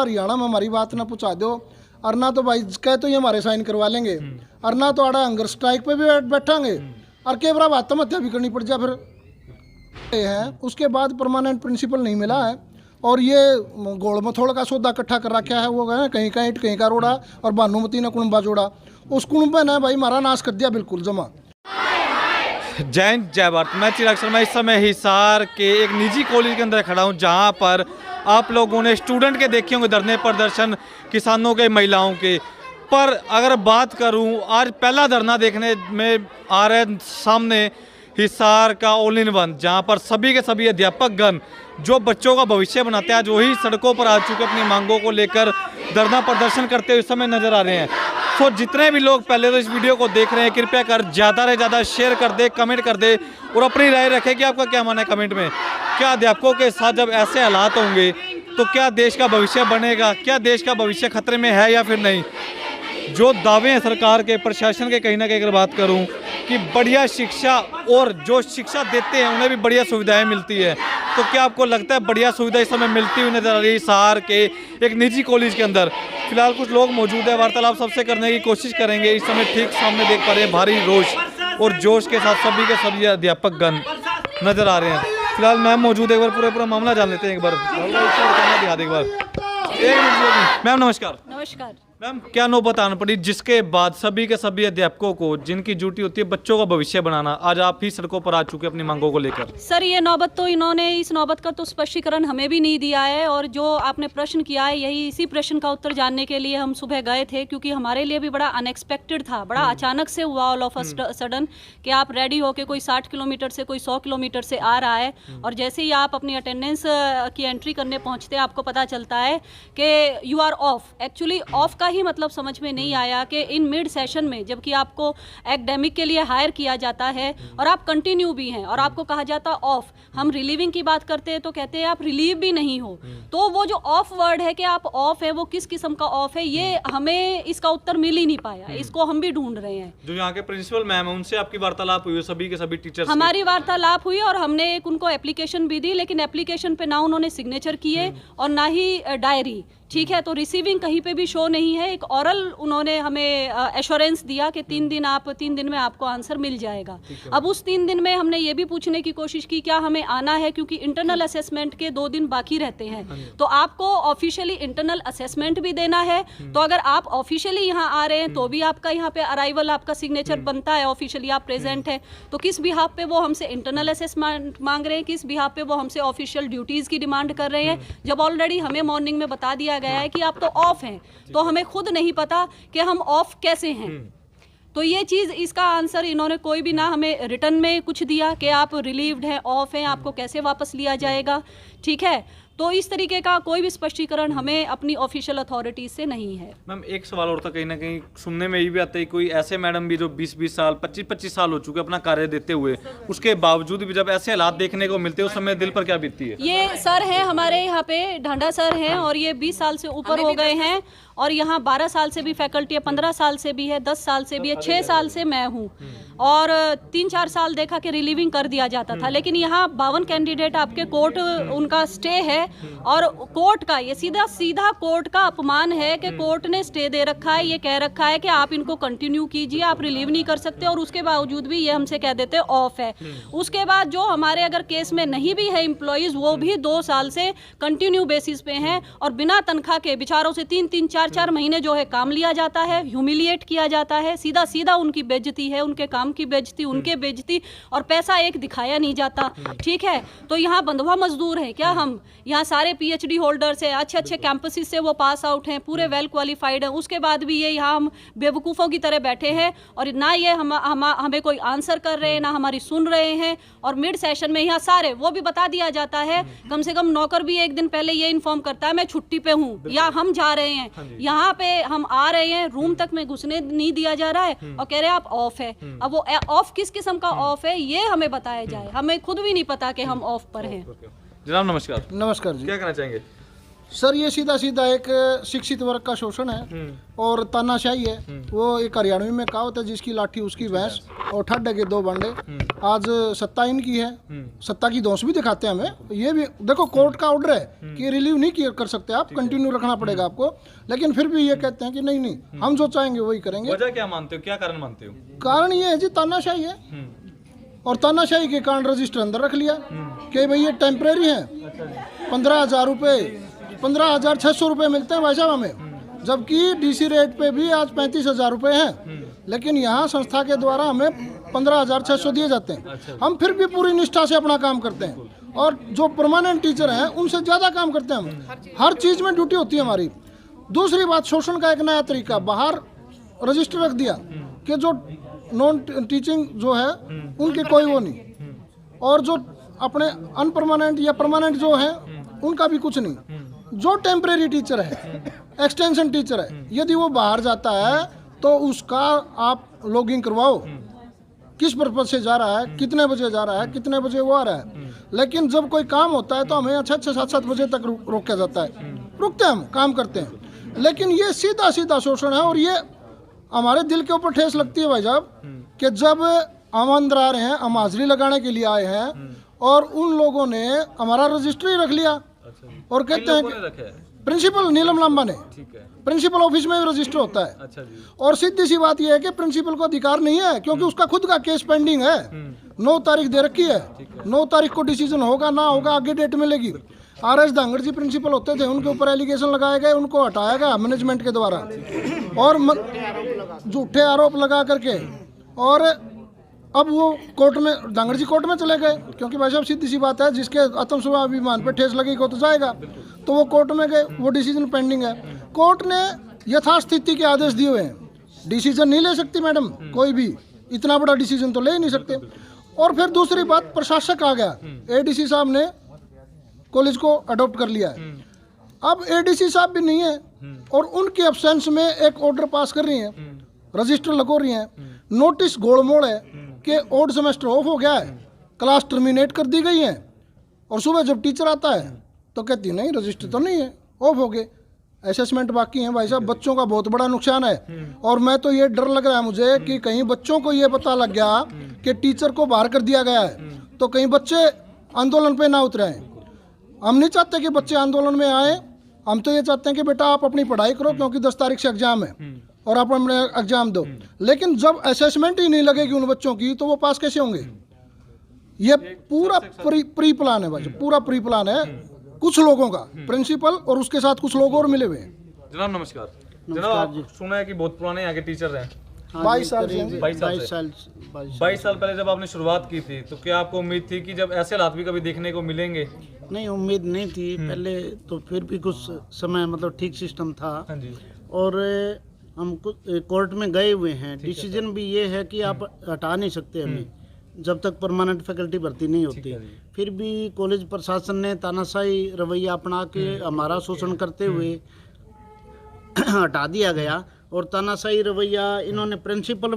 हरियाणा में हमारी बात ना पूछा दो, और ना तो भाई कह तो ये हमारे साइन करवा लेंगे, और ना तो आड़ा हंगर स्ट्राइक पे भी बैठांगे, और के बराबर आत्महत्या भी करनी पड़ जाए फिर है। उसके बाद परमानेंट प्रिंसिपल नहीं मिला है, और ये गोल मथोड़ का सौदा इकट्ठा कर रखा है। वो है कहीं का ईंट कहीं का रोड़ा, और भानुमती ने कुणबा जोड़ा, उस कुणबे ने भाई हमारा नाश कर दिया बिल्कुल जमा। जय हिंद जय भारत। मैं चिराग शर्मा इस समय हिसार के एक निजी कॉलेज के अंदर खड़ा हूं, जहां पर आप लोगों ने स्टूडेंट के देखे होंगे धरने प्रदर्शन, किसानों के, महिलाओं के। पर अगर बात करूं, आज पहला धरना देखने में आ रहे सामने हिसार का ऑल इन वन, जहां पर सभी के सभी अध्यापकगण जो बच्चों का भविष्य बनाते हैं, आज वही सड़कों पर आ चुके अपनी मांगों को लेकर धरना प्रदर्शन करते हुए इस समय नजर आ रहे हैं। तो जितने भी लोग पहले तो इस वीडियो को देख रहे हैं, कृपया कर ज़्यादा से ज़्यादा शेयर कर दे, कमेंट कर दे, और अपनी राय रखें कि आपका क्या मानना है कमेंट में। क्या अध्यापकों के साथ जब ऐसे हालात होंगे तो क्या देश का भविष्य बनेगा, क्या देश का भविष्य खतरे में है या फिर नहीं। जो दावे हैं सरकार के, प्रशासन के, कहीं ना कहीं अगर बात करूं कि बढ़िया शिक्षा, और जो शिक्षा देते हैं उन्हें भी बढ़िया सुविधाएं मिलती है, तो क्या आपको लगता है बढ़िया सुविधा इस समय मिलती हुई नजर आ रही है हिसार के एक निजी कॉलेज के अंदर? फिलहाल कुछ लोग मौजूद है, वार्तालाप सबसे करने की कोशिश करेंगे। इस समय ठीक सामने देख पा रहे हैं भारी रोष और जोश के साथ सभी के सभी अध्यापकगण नजर आ रहे हैं। फिलहाल मैम मौजूद है, एक बार पूरा मामला जान लेते हैं। एक बार एक बार मैम नमस्कार। नमस्कार मैम, क्या नौबत आना पड़ी जिसके बाद सभी के सभी अध्यापकों को, जिनकी ड्यूटी होती है बच्चों का भविष्य बनाना, आज आप ही सड़कों पर आ चुके अपनी मांगों को लेकर? सर, ये नौबत तो इन्होंने, इस नौबत का तो स्पष्टीकरण हमें भी नहीं दिया है, और जो आपने प्रश्न किया है यही इसी प्रश्न का उत्तर जानने के लिए हम सुबह गए थे, क्योंकि हमारे लिए भी बड़ा अनएक्सपेक्टेड था, बड़ा अचानक से हुआ ऑल ऑफ अ सडन कि आप रेडी होके कोई 60 किलोमीटर से कोई 100 किलोमीटर से आ रहा है, और जैसे ही आप अपनी अटेंडेंस की एंट्री करने पहुंचते हैं आपको पता चलता है कि you are off. Actually off का ही मतलब समझ में नहीं आया कि इन मिड सेशन में, जबकि आपको एकेडमिक के लिए हायर किया जाता है और आप कंटिन्यू भी हैं, और आपको कहा जाता ऑफ। हम रिलीविंग की बात करते हैं तो कहते हैं आप रिलीव भी नहीं हो। तो वो जो ऑफ वर्ड है कि आप ऑफ है, वो किस किस्म का ऑफ है, ये हमें इसका उत्तर मिल ही नहीं पाया। इसको हम भी ढूंढ रहे हैं। जो यहाँ के प्रिंसिपल मैम है, उनसे आपकी वार्तालाप हुई? सभी के सभी टीचर्स हमारी वार्तालाप हुई, और हमने एक उनको एप्लीकेशन भी दी, लेकिन एप्लीकेशन पे ना उन्होंने सिग्नेचर किए और ना ही डायरी। ठीक है, तो रिसीविंग कहीं पे भी शो नहीं है। एक ऑरल उन्होंने हमें एश्योरेंस दिया कि 3 दिन में आपको आंसर मिल जाएगा। अब उस 3 दिन में हमने ये भी पूछने की कोशिश की क्या हमें आना है, क्योंकि इंटरनल असेसमेंट के 2 दिन बाकी रहते हैं, तो आपको ऑफिशियली इंटरनल असेसमेंट भी देना है। तो अगर आप ऑफिशियली यहाँ आ रहे हैं तो भी आपका यहाँ पे अराइवल, आपका सिग्नेचर बनता है, ऑफिशियली आप प्रेजेंट है। तो किस बिहाफ पे वो हमसे इंटरनल असेसमेंट मांग रहे हैं, किस बिहाफ पे वो हमसे ऑफिशियल ड्यूटीज की डिमांड कर रहे हैं, जब ऑलरेडी हमें मॉर्निंग में बता दिया गया है कि आप तो ऑफ हैं। तो हमें खुद नहीं पता कि हम ऑफ कैसे हैं। तो ये चीज़, इसका आंसर इन्होंने कोई भी ना हमें रिटर्न में कुछ दिया कि आप रिलीव्ड हैं, ऑफ हैं, आपको कैसे वापस लिया जाएगा। ठीक है, तो इस तरीके का कोई भी स्पष्टीकरण हमें अपनी ऑफिशियल अथॉरिटी से नहीं है। मैम, एक सवाल और था, कहीं ना कहीं सुनने में ये भी आता है कोई ऐसे मैडम भी जो 20-20 साल 25-25 साल हो चुके अपना कार्य देते हुए, उसके बावजूद भी जब ऐसे हालात देखने को मिलते हैं उस समय दिल पर क्या बीतती है? ये सर हैं हमारे यहाँ पे, ढांडा सर हैं, और ये 20 साल से ऊपर हो गए हैं, और यहाँ 12 साल से भी फैकल्टी है, 15 साल से भी है, 10 साल से भी है, 6 साल से मैं हूँ, और 3-4 साल देखा कि रिलीविंग कर दिया जाता था। लेकिन यहाँ 52 कैंडिडेट आपके कोर्ट उनका स्टे है, और कोर्ट का ये सीधा कोर्ट का अपमान है कि कोर्ट ने स्टे दे रखा है, ये कह रखा है कि आप इनको कंटिन्यू कीजिए, आप रिलीव नहीं कर सकते, और उसके बावजूद भी ये हमसे कह देते ऑफ है। उसके बाद जो हमारे अगर केस में नहीं भी है एम्प्लॉइज, वो भी 2 साल से कंटिन्यू बेसिस पे हैं, और बिना तनख्वाह के बेचारों से 3-3, 4-4 महीने जो है काम लिया जाता है, ह्यूमिलिएट किया जाता है, सीधा उनकी बेइज्जती है, उनके काम की बेइज्जती, उनके बेइज्जती, और पैसा एक दिखाया नहीं जाता। ठीक है, तो यहाँ बंधुआ मजदूर है क्या हम? यहाँ सारे PhD होल्डर्स हैं, अच्छे कैंपसेस से वो पास आउट हैं, पूरे वेल क्वालिफाइड हैं, उसके बाद भी ये यहाँ हम बेवकूफ़ों की तरह बैठे हैं, और ना ये हमें कोई आंसर कर रहे हैं, ना हमारी सुन रहे हैं। और मिड सेशन में यहाँ सारे वो भी बता दिया जाता है, कम से कम नौकर भी एक दिन पहले ये इन्फॉर्म करता है मैं छुट्टी पे हूँ या हम जा रहे हैं, यहाँ पे हम आ रहे हैं, रूम तक में घुसने नहीं दिया जा रहा है, और कह रहे हैं आप ऑफ है। अब वो ऑफ किस किस्म का ऑफ है ये हमें बताया जाए, हमें खुद भी नहीं पता कि हम ऑफ पर हैं। जनाब नमस्कार। नमस्कार जी। क्या कहना चाहेंगे? सर, ये सीधा एक शिक्षित वर्ग का शोषण है और तानाशाही है। वो एक हरियाणवी में कहावत है, जिसकी लाठी उसकी भैंस। और ठाडे के 2 बांडे। आज सत्ता इनकी है, सत्ता की दोष भी दिखाते हैं हमें। ये भी देखो कोर्ट का ऑर्डर है कि रिलीव नहीं कर सकते आप, कंटिन्यू रखना पड़ेगा आपको, लेकिन फिर भी ये कहते हैं कि नहीं हम जो चाहेंगे वही करेंगे। वजह क्या मानते हो, क्या कारण मानते हो? कारण ये है जी तानाशाही है, और तानाशाही के कारण रजिस्टर अंदर रख लिया कि भाई ये टेम्परेरी है। 15,000 रुपये 15,600 रुपये मिलते हैं भाई साहब हमें, जबकि डीसी रेट पे भी आज 35,000 रुपये हैं, लेकिन यहाँ संस्था के द्वारा हमें 15,600 दिए जाते हैं। हम फिर भी पूरी निष्ठा से अपना काम करते हैं, और जो परमानेंट टीचर हैं उनसे ज़्यादा काम करते हैं हम, हर चीज़ में ड्यूटी होती है हमारी। दूसरी बात, शोषण का एक नया तरीका, बाहर रजिस्टर रख दिया कि जो नॉन टीचिंग जो है उनके कोई वो नहीं, और जो अपने अनपरमानेंट या परमानेंट जो है उनका भी कुछ नहीं। जो टेम्परेरी टीचर है, एक्सटेंशन टीचर है, यदि वो बाहर जाता है तो उसका आप लॉगिंग करवाओ, किस पर्पज से जा रहा है, कितने बजे जा रहा है, कितने बजे वो आ रहा है। लेकिन जब कोई काम होता है तो हमें 6-7 बजे तक रोका जाता है, रुकते हैं हम, काम करते हैं। लेकिन ये सीधा सीधा शोषण है, और ये हमारे दिल के ऊपर ठेस लगती है भाई साहब कि जब हम अंदर आ रहे हैं, हम हाजिरी लगाने के लिए आए हैं, और उन लोगों ने हमारा रजिस्टर ही रख लिया, और कहते हैं कि प्रिंसिपल नीलम लांबा ने, प्रिंसिपल ऑफिस में भी रजिस्टर होता है। अच्छा जी। और सीधी सी बात यह है कि प्रिंसिपल को अधिकार नहीं है, क्योंकि उसका खुद का केस पेंडिंग है। 9 तारीख दे रखी है, 9 तारीख को डिसीजन होगा ना होगा आगे डेट मिलेगी। RS धांगड़ जी प्रिंसिपल होते थे, उनके ऊपर एलिगेशन लगाए गए, उनको हटाया गया मैनेजमेंट के द्वारा, और झूठे आरोप लगा करके, और अब वो कोर्ट में, धांगड़ जी कोर्ट में चले गए, क्योंकि भाई साहब सीधी सी बात है, जिसके आत्मस्वाभिमान पे ठेस लगेगी तो जाएगा, तो वो कोर्ट में गए, वो डिसीजन पेंडिंग है। कोर्ट ने यथास्थिति के आदेश दिए हुए हैं, डिसीजन नहीं ले सकती मैडम कोई भी, इतना बड़ा डिसीजन तो ले ही नहीं सकते। और फिर दूसरी बात, प्रशासक आ गया, ADC साहब ने कॉलेज को अडॉप्ट कर लिया है। अब ADC साहब भी नहीं है, और उनके एब्सेंस में एक ऑर्डर पास कर रही हैं, रजिस्टर लगो रही हैं, नोटिस गोलमोल है कि ऑड सेमेस्टर ऑफ हो गया है, क्लास टर्मिनेट कर दी गई है, और सुबह जब टीचर आता है तो कहती नहीं रजिस्टर तो नहीं है, ऑफ हो गए, असेसमेंट बाकी है। भाई साहब बच्चों का बहुत बड़ा नुकसान है, और मैं तो ये डर लग रहा है मुझे कि कहीं बच्चों को ये पता लग गया कि टीचर को बाहर कर दिया गया है, तो कहीं बच्चे आंदोलन पे ना उतरे हैं। हम नहीं चाहते कि बच्चे आंदोलन में आए, हम तो ये चाहते हैं कि बेटा आप अपनी पढ़ाई करो, क्योंकि 10 तारीख से एग्जाम है, और आप अपने एग्जाम दो। लेकिन जब असेसमेंट ही नहीं लगेगी उन बच्चों की, तो वो पास कैसे होंगे? ये पूरा प्री प्लान है भाई, पूरा प्री प्लान है कुछ लोगों का, प्रिंसिपल और उसके साथ कुछ लोग और मिले हुए हैं। जनाब नमस्कार। जनाब सुना है कि बहुत पुराने यहाँ के टीचर हैं, 22 साल से। 22 साल पहले जब आपने शुरुआत की थी, तो क्या आपको उम्मीद थी कि जब ऐसे हालात भी कभी देखने को मिलेंगे? नहीं, उम्मीद नहीं थी पहले तो, फिर भी कुछ समय मतलब ठीक सिस्टम था। हाँ जी। और हम कोर्ट में गए हुए हैं, डिसीजन भी ये है कि आप हटा नहीं सकते हमें जब तक परमानेंट फैकल्टी भर्ती नहीं होती। फिर भी कॉलेज प्रशासन ने तानाशाही रवैया अपना के हमारा शोषण करते हुए हटा दिया गया, और तानाशाही रवैया इन्होंने प्रिंसिपल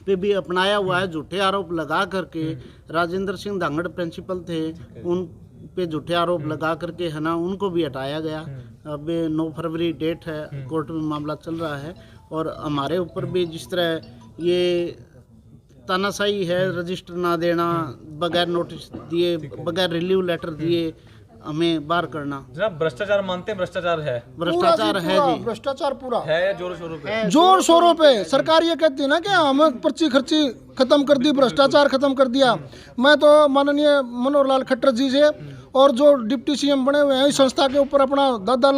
पे भी अपनाया हुआ है, झूठे आरोप लगा करके। राजेंद्र सिंह धांगड़ प्रिंसिपल थे, उन पे झूठे आरोप लगा करके है ना, उनको भी हटाया गया। अब 9 फरवरी डेट है, कोर्ट में मामला चल रहा है, और हमारे ऊपर भी जिस तरह ये तानाशाही है, रजिस्टर ना देना, बगैर नोटिस दिए, बगैर रिलीव लेटर दिए हमें बाहर करना। जनाब भ्रष्टाचार मानते हैं? भ्रष्टाचार है, भ्रष्टाचार है जी, भ्रष्टाचार पूरा है जोरों शोरों पे, जोर शोरों पे। सरकार ये कहती है ना कि हमें पर्ची खर्ची खत्म कर दी, भ्रष्टाचार खत्म कर दिया। मैं तो माननीय मनोहर लाल खट्टर जी से और जो डिप्टी CM बने हुए हैं इस संस्था के ऊपर अपना दादा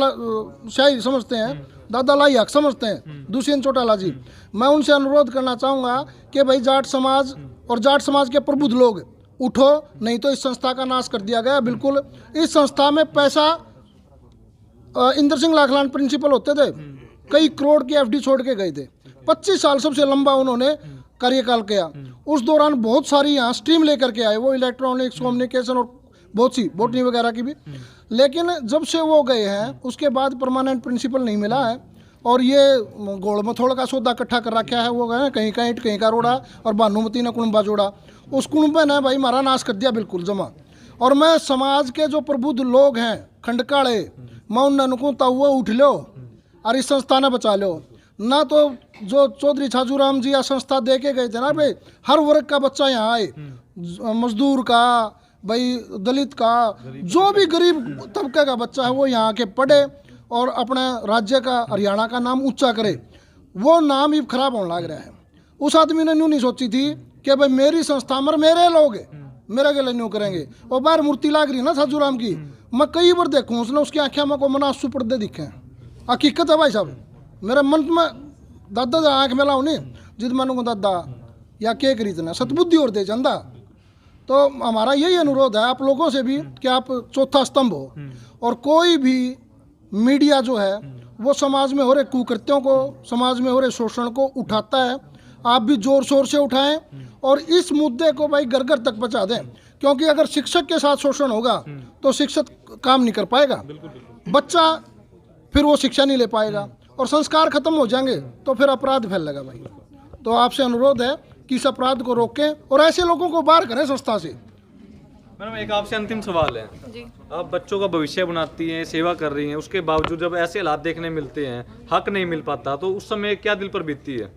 शाही समझते हैं, दादा लाई हक समझते हैं, दुष्यंत चौटाला जी, मैं उनसे अनुरोध करना चाहूँगा कि भाई जाट समाज और जाट समाज के प्रबुद्ध लोग उठो, नहीं तो इस संस्था का नाश कर दिया गया बिल्कुल। इस संस्था में पैसा, इंद्र सिंह लाखलान प्रिंसिपल होते थे, कई करोड़ की FD छोड़ के गए थे, 25 साल सबसे लंबा उन्होंने कार्यकाल किया। उस दौरान बहुत सारी यहाँ स्ट्रीम लेकर के आए, वो इलेक्ट्रॉनिक्स, कम्युनिकेशन और बहुत सी बॉटनी वगैरह की भी। लेकिन जब से वो गए हैं उसके बाद परमानेंट प्रिंसिपल नहीं मिला है, और ये गोड़ मथोड़ का सौदा इकट्ठा कर रखा है। वो गए कहीं का ईंट कहीं का रोड़ा, और भानुमती ने कुणबा जोड़ा, उस कुणबे ने भाई हमारा नाश कर दिया बिल्कुल जमा। और मैं समाज के जो प्रबुद्ध लोग हैं खंडकाड़े, मैं उन कहता हुआ उठ लो और इस संस्था ने बचा लो, ना तो जो चौधरी छाजूराम जी या संस्था दे के गए थे ना भाई हर वर्ग का बच्चा यहाँ आए, मजदूर का, भाई दलित का, जो भी गरीब तबके का बच्चा है वो यहाँ आके पढ़े और अपने राज्य का हरियाणा का नाम ऊंचा करे। वो नाम ही खराब होने लग रहा है। उस आदमी ने यूँ नहीं सोची थी कि भाई मेरी संस्था में मेरे लोग मेरे के लिए न्यू करेंगे। और बाहर मूर्ति लाग रही ना छाजूराम की, मैं कई बार देखूँ उसने उसकी आँखें में को मना आंसू पड़ते दिखे। हकीकत है भाई साहब, मेरे मन में दादा आँख में लाऊ नहीं जिद मन को दादा या के खरीदना सतबुद्धि और दे चंदा। तो हमारा यही अनुरोध है आप लोगों से भी कि आप चौथा स्तंभ हो और कोई भी मीडिया जो है वो समाज में हो रहे कुकृत्यों को, समाज में हो रहे शोषण को उठाता है। आप भी जोर शोर से उठाएं और इस मुद्दे को भाई घर घर तक पहुंचा दें, क्योंकि अगर शिक्षक के साथ शोषण होगा तो शिक्षक काम नहीं कर पाएगा, बच्चा फिर वो शिक्षा नहीं ले पाएगा और संस्कार खत्म हो जाएंगे तो फिर अपराध फैलेगा भाई। तो आपसे अनुरोध है कि इस अपराध को रोकें और ऐसे लोगों को बाहर करें संस्था से। मैडम एक आपसे अंतिम सवाल है जी। आप बच्चों का भविष्य बनाती हैं, सेवा कर रही हैं, उसके बावजूद जब ऐसे हालात देखने मिलते हैं, हक नहीं मिल पाता, तो उस समय क्या दिल पर बीतती है?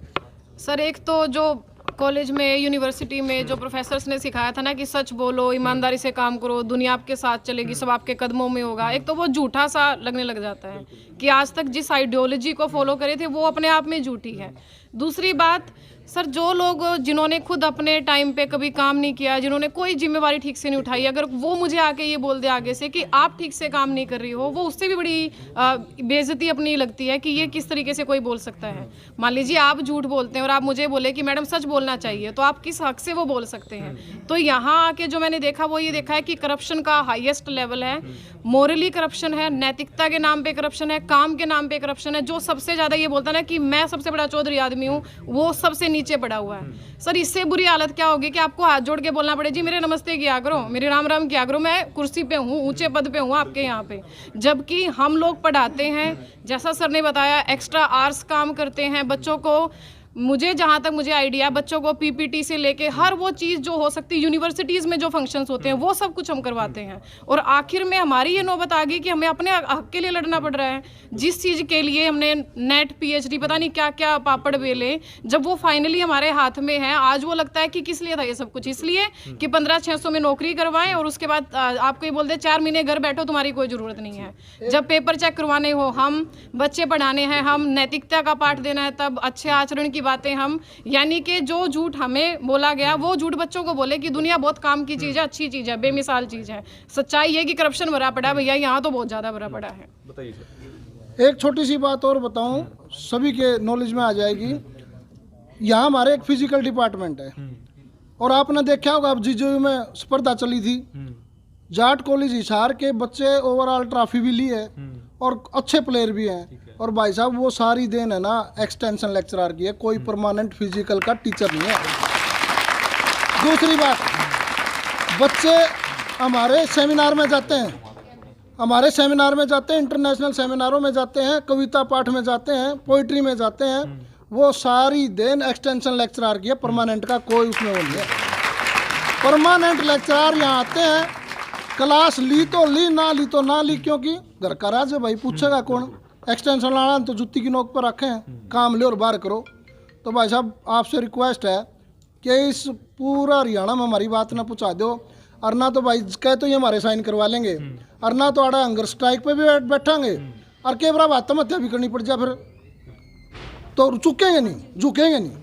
सर एक तो जो कॉलेज में, यूनिवर्सिटी में जो प्रोफेसर्स ने सिखाया था ना कि सच बोलो, ईमानदारी से काम करो, दुनिया आपके साथ चलेगी, सब आपके कदमों में होगा, एक तो वो झूठा सा लगने लग जाता है कि आज तक जिस आइडियोलॉजी को फॉलो करे थे वो अपने आप में झूठी है। दूसरी बात सर, जो लोग जिन्होंने खुद अपने टाइम पे कभी काम नहीं किया, जिन्होंने कोई जिम्मेवारी ठीक से नहीं उठाई, अगर वो मुझे आके ये बोल दे आगे से कि आप ठीक से काम नहीं कर रही हो, वो उससे भी बड़ी बेइज्जती अपनी लगती है कि ये किस तरीके से कोई बोल सकता है। मान लीजिए आप झूठ बोलते हैं और आप मुझे बोले कि मैडम सच बोलना चाहिए, तो आप किस हक से वो बोल सकते हैं? तो यहाँ आके जो मैंने देखा वो ये देखा है कि करप्शन का हाईएस्ट लेवल है, मोरली करप्शन है, नैतिकता के नाम पे करप्शन है, काम के नाम पे करप्शन है। जो सबसे ज़्यादा ये बोलता है ना कि मैं सबसे बड़ा चौधरी आदमी हूँ, वो सबसे नीचे पड़ा हुआ है। सर इससे बुरी हालत क्या होगी कि आपको हाथ जोड़ के बोलना पड़े जी मेरे नमस्ते किया करो, मेरे राम राम किया करो, मैं कुर्सी पे हूँ, ऊंचे पद पे हूँ आपके यहाँ पे। जबकि हम लोग पढ़ाते हैं, जैसा सर ने बताया, एक्स्ट्रा आवर्स काम करते हैं बच्चों को। मुझे जहाँ तक मुझे आइडिया, बच्चों को पीपीटी से लेके हर वो चीज़ जो हो सकती है, यूनिवर्सिटीज़ में जो फंक्शंस होते हैं वो सब कुछ हम करवाते हैं। और आखिर में हमारी ये नौबत आ गई कि हमें अपने हक के लिए लड़ना पड़ रहा है। जिस चीज़ के लिए हमने नेट पीएचडी पता नहीं क्या क्या पापड़ बेले, जब वो फाइनली हमारे हाथ में है, आज वो लगता है कि किस लिए था ये सब कुछ? इसलिए कि 1500-600 में नौकरी करवाएं और उसके बाद आपको ये बोल दे 4 महीने घर बैठो, तुम्हारी कोई ज़रूरत नहीं है। जब पेपर चेक करवाने हो हम, बच्चे पढ़ाने हैं हम, नैतिकता का पाठ देना है, तब अच्छे आचरण की बातें हम, यानी कि जो झूठ हमें बोला गया वो झूठ बच्चों को बोले कि दुनिया बहुत काम की चीज़ है, अच्छी चीज़ है, बेमिसाल चीज़ है। सच्चाई है कि करप्शन भरा पड़ा है भैया, यहाँ तो बहुत ज़्यादा भरा पड़ा है। बताइए सर। एक छोटी सी बात और बताऊं, सभी के नॉलेज में आ जाएगी। यहाँ हमारे एक फिजिकल डिपार्टमेंट है और आपने देखा होगा, अब जीजू में स्पर्धा चली थी, जाट कॉलेज हिसार के बच्चे ओवरऑल ट्रॉफी भी ली है और अच्छे प्लेयर भी हैं। और भाई साहब वो सारी देन है ना एक्सटेंशन लेक्चरर की है, कोई परमानेंट फिजिकल का टीचर नहीं है। दूसरी बात, बच्चे हमारे सेमिनार में जाते हैं, इंटरनेशनल सेमिनारों में जाते हैं, कविता पाठ में जाते हैं, पोइट्री में जाते हैं, वो सारी देन एक्सटेंशन लेक्चरर की है, परमानेंट का कोई उसमें वो नहीं है। परमानेंट लेक्चरर यहाँ आते हैं, क्लास ली तो ली, ना ली तो ना ली, क्योंकि घर का राज है भाई, पूछेगा कौन? एक्सटेंशन लाना तो जुत्ती की नोक पर रखें, काम ले और बाहर करो। तो भाई साहब आपसे रिक्वेस्ट है कि इस पूरा हरियाणा में हमारी बात ना पहुँचा दो, और ना तो भाई कहे तो ये हमारे साइन करवा लेंगे, और ना तो आड़ा हंगर स्ट्राइक पे भी बैठेंगे, और के बराबर आत्महत्या भी करनी पड़ जाए फिर तो झुकेंगे नहीं, रुकेंगे नहीं।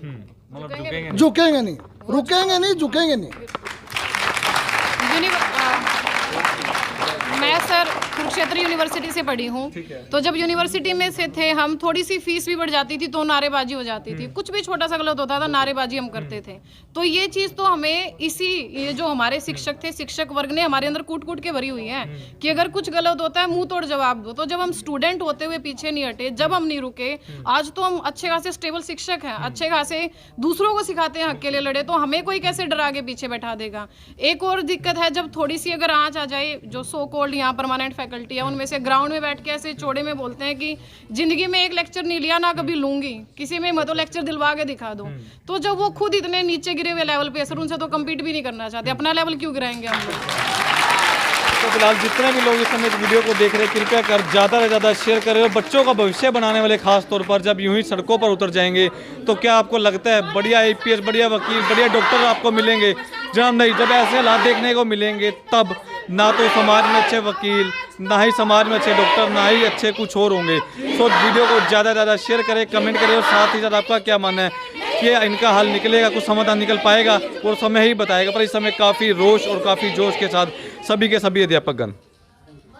मैं सर कुरुक्षेत्र यूनिवर्सिटी से पढ़ी हूँ, तो जब यूनिवर्सिटी में से थे हम, थोड़ी सी फीस भी बढ़ जाती थी तो नारेबाजी हो जाती थी, कुछ भी छोटा सा गलत होता था नारेबाजी हम करते थे। तो ये चीज़ तो हमें ये जो हमारे शिक्षक थे, शिक्षक वर्ग ने हमारे अंदर कूट कूट के भरी हुई है कि अगर कुछ गलत होता है मुंह तोड़ जवाब दो। तो जब हम स्टूडेंट होते हुए पीछे नहीं हटे, जब हम नहीं रुके, आज तो हम अच्छे खासे स्टेबल शिक्षक हैं, अच्छे खासे दूसरों को सिखाते हैं हक के लिए लड़े, तो हमें कोई कैसे डरा के पीछे बैठा देगा। एक और दिक्कत है, जब थोड़ी सी अगर आँच आ जाए, जो सो कॉल्ड यहाँ परमानेंट फैकल्टी है उनमें से ग्राउंड में बैठ के ऐसे चौड़े में बोलते हैं कि जिंदगी में एक लेक्चर नहीं लिया, ना कभी लूंगी, किसी में मत तो लेक्चर दिलवा के दिखा दो। तो जब वो खुद इतने नीचे गिरे हुए लेवल पे, सर उनसे तो कम्पीट भी नहीं करना चाहते, अपना लेवल क्यों गिराएंगे हम लोग? तो फिलहाल जितने भी लोग इस समय इस वीडियो को देख रहे हैं, कृपया कर ज़्यादा से ज़्यादा शेयर करें। और बच्चों का भविष्य बनाने वाले खास तौर पर जब यूं ही सड़कों पर उतर जाएंगे तो क्या आपको लगता है बढ़िया आईपीएस, बढ़िया वकील, बढ़िया डॉक्टर आपको मिलेंगे? जनाब नहीं, जब ऐसे हालात देखने को मिलेंगे तब ना तो समाज में अच्छे वकील, ना ही समाज में अच्छे डॉक्टर, ना ही अच्छे कुछ और होंगे। तो वीडियो को ज़्यादा से ज़्यादा शेयर करें, कमेंट करें और साथ ही साथ आपका क्या मानना है कि इनका हल निकलेगा, कुछ समाधान निकल पाएगा, और समय ही बताएगा। पर इस समय काफ़ी रोष और काफ़ी जोश के साथ सभी के सभी अध्यापकगण